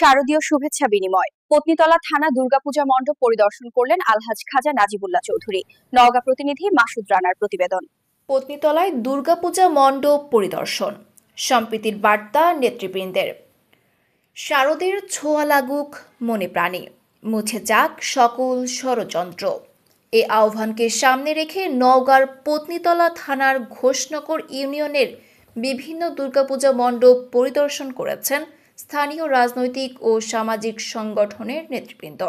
শারদীয় শুভেচ্ছা বিনিময়। পত্নীতলা থানা দুর্গাপূজা মণ্ডপ পরিদর্শন করলেন আলহাজ খাজা নাজিবুল্লাহ চৌধুরী। নওগাঁ প্রতিনিধি মাসুদ রানার প্রতিবেদন। পত্নীতলায় দুর্গাপূজা মণ্ডপ পরিদর্শন, সম্প্রীতির বার্তা নেতৃবৃন্দের। শারদের ছোঁয়া লাগুক মনে প্রাণে, মুছে যাক সকল ষড়যন্ত্র, এ আহ্বানকে সামনে রেখে নওগাঁর পত্নীতলা থানার ঘোষনগর ইউনিয়নের বিভিন্ন দুর্গাপূজা মণ্ডপ পরিদর্শন করেছেন স্থানীয় রাজনৈতিক ও সামাজিক সংগঠনের নেতৃবৃন্দ।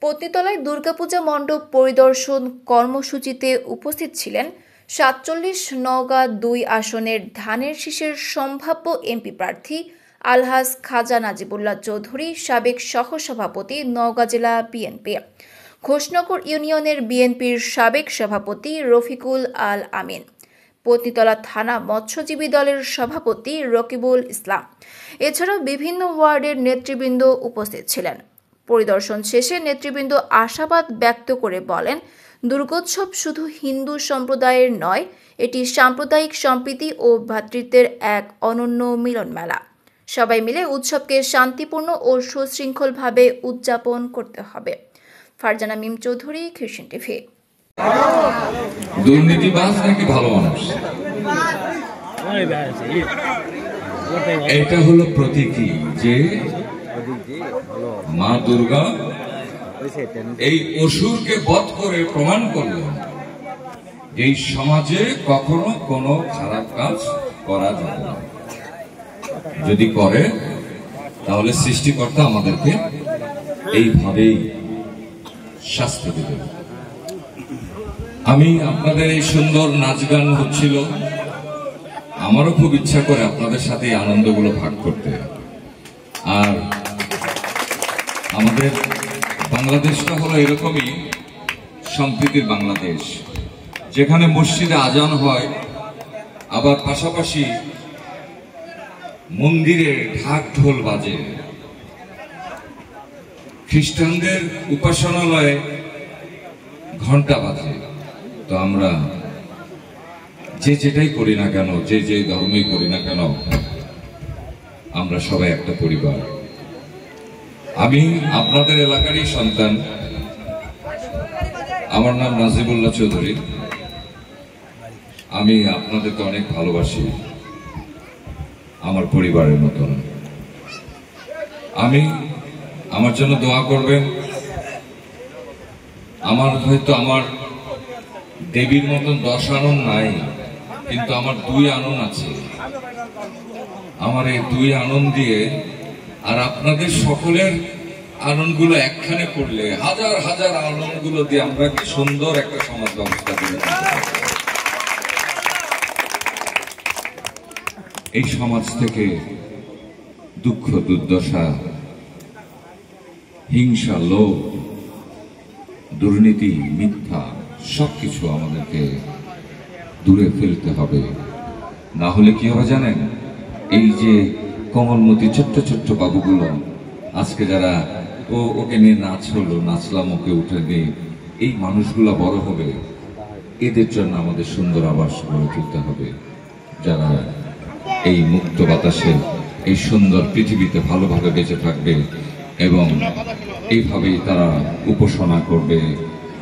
পত্নীতলায় দুর্গাপূজা মণ্ডপ পরিদর্শন কর্মসূচিতে উপস্থিত ছিলেন ৪৭ নওগাঁ ২ আসনের ধানের শীষের সম্ভাব্য এমপি প্রার্থী আলহাজ খাজা নাজিবুল্লাহ চৌধুরী, সাবেক সহসভাপতি নওগাঁ জেলা বিএনপি, ঘোষনগর ইউনিয়নের বিএনপির সাবেক সভাপতি রফিকুল আল আমিন, পত্নীতলা থানা মৎস্যজীবী দলের সভাপতি রকিবুল ইসলাম, এছাড়াও বিভিন্ন ওয়ার্ডের নেতৃবৃন্দ উপস্থিত ছিলেন। পরিদর্শন শেষে নেতৃবৃন্দ আশাবাদ ব্যক্ত করে বলেন, দুর্গোৎসব শুধু হিন্দু সম্প্রদায়ের নয়, এটি সাম্প্রদায়িক সম্প্রীতি ও ভ্রাতৃত্বের এক অনন্য মিলন মেলা। সবাই মিলে উৎসবকে শান্তিপূর্ণ ও সুশৃঙ্খলভাবে উদযাপন করতে হবে। ফারজানা মিম চৌধুরী, খ্রিস্টান টিভি। দুর্নীতিবাজ নাকি ভালো মানুষ, এটা হলো প্রতীকী যে মা দুর্গা এই অসুরকে বধ করে প্রমাণ করলেন এই সমাজে কখনো কোনো খারাপ কাজ করা যাবে না। যদি করে তাহলে সৃষ্টিকর্তা আমাদেরকে এইভাবেই শাস্তি দেবে। আমি আপনাদের এই সুন্দর নাচ গান হচ্ছিল, আমারও খুব ইচ্ছা করে আপনাদের সাথে এই আনন্দগুলো ভাগ করতে। আর আমাদের বাংলাদেশটা হলো এরকমই সম্প্রীতির বাংলাদেশ, যেখানে মসজিদে আজান হয়, আবার পাশাপাশি মন্দিরে ঢাক ঢোল বাজে, খ্রিস্টানদের উপাসনালয়ে ঘন্টা বাজে। তো আমরা যে যেটাই করি না কেন, যে যে ধর্মই করি না কেন, আমরা সবাই একটা পরিবার। আমি আপনাদের এলাকারই সন্তান, আমার নাম নাজিবুল্লাহ চৌধুরী। আমি আপনাদেরকে অনেক ভালোবাসি, আমার পরিবারের মতন। আমার জন্য দোয়া করবেন। আমার দেবীর মতন 10 আনন নাই, কিন্তু আমার 2 আনন আছে। আমার এই 2 আনন দিয়ে আর আপনাদের সকলের আনন্দগুলো একখানে করলে, হাজার হাজার আনন্দগুলো দিয়ে আমরা কি সুন্দর একটা সমাজ ব্যবস্থা করে তুলতে পারি। এই সমাজ থেকে দুঃখ, দুর্দশা, হিংসা, লোভ, দুর্নীতি, মিথ্যা সবকিছু আমাদেরকে দূরে ফেলতে হবে। না হলে কি হবে জানেন? এই যে কমলমতি ছোট্ট ছোট্ট বাবুগুলো আজকে যারা ওকে নিয়ে নাচ হলো, নাচলাম, ওকে উঠে দিয়ে এই মানুষগুলো বড় হবে, এদের জন্য আমাদের সুন্দর আবাস গড়ে তুলতে হবে, যারা এই মুক্ত বাতাসে এই সুন্দর পৃথিবীতে ভালোভাবে বেঁচে থাকবে এবং এইভাবেই তারা উপাসনা করবে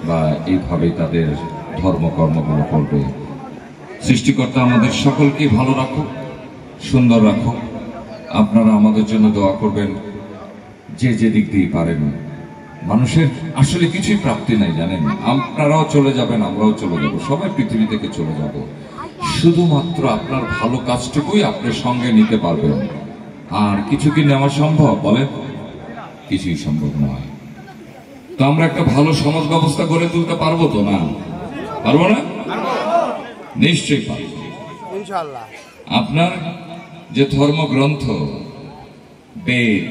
বা এইভাবেই তাদের ধর্মকর্মগুলো করবে। সৃষ্টিকর্তা আমাদের সকলকে ভালো রাখুক, সুন্দর রাখুক। আপনারা আমাদের জন্য দোয়া করবেন, যে যে দিক দিয়ে পারেন। মানুষের আসলে কিছুই প্রাপ্তি নাই জানেন, আপনারাও চলে যাবেন, আমরাও চলে যাব, সবাই পৃথিবী থেকে চলে যাব। শুধুমাত্র আপনার ভালো কাজটুকুই আপনার সঙ্গে নিতে পারবেন। আর কিছু কি নেওয়া সম্ভব? বলেন, কিছুই সম্ভব নয়। তো আমরা একটা ভালো সমাজ ব্যবস্থা গড়ে তুলতে পারবো তো? না, পারবো না? নিশ্চয়ই পারবো ইনশাআল্লাহ। আপনার যে ধর্মগ্রন্থ বেদ,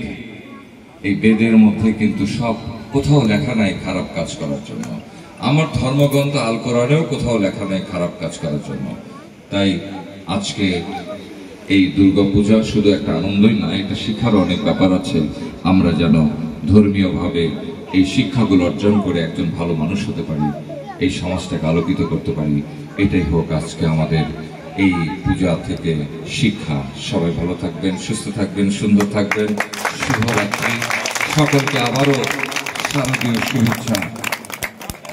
এই বেদের মধ্যে কিন্তু সব কোথাও লেখা নাই খারাপ কাজ করার জন্য। আমার ধর্মগ্রন্থ আল কোরআনেও কোথাও লেখা নাই খারাপ কাজ করার জন্য। তাই আজকে এই দুর্গাপূজা শুধু একটা আনন্দই না, এটা শিক্ষার অনেক ব্যাপার আছে। আমরা যেন ধর্মীয়ভাবে এই শিক্ষাগুলো অর্জন করে একজন ভালো মানুষ হতে পারি, এই সমাজটাকে আলোকিত করতে পারি, এটাই হোক আজকে আমাদের এই পূজা থেকে শিক্ষা। সবাই ভালো থাকবেন, সুস্থ থাকবেন, সুন্দর থাকবেন। শুভরাত্রি। সকলকে আবারও শারদীয় শুভেচ্ছা।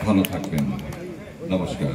ভালো থাকবেন। নমস্কার।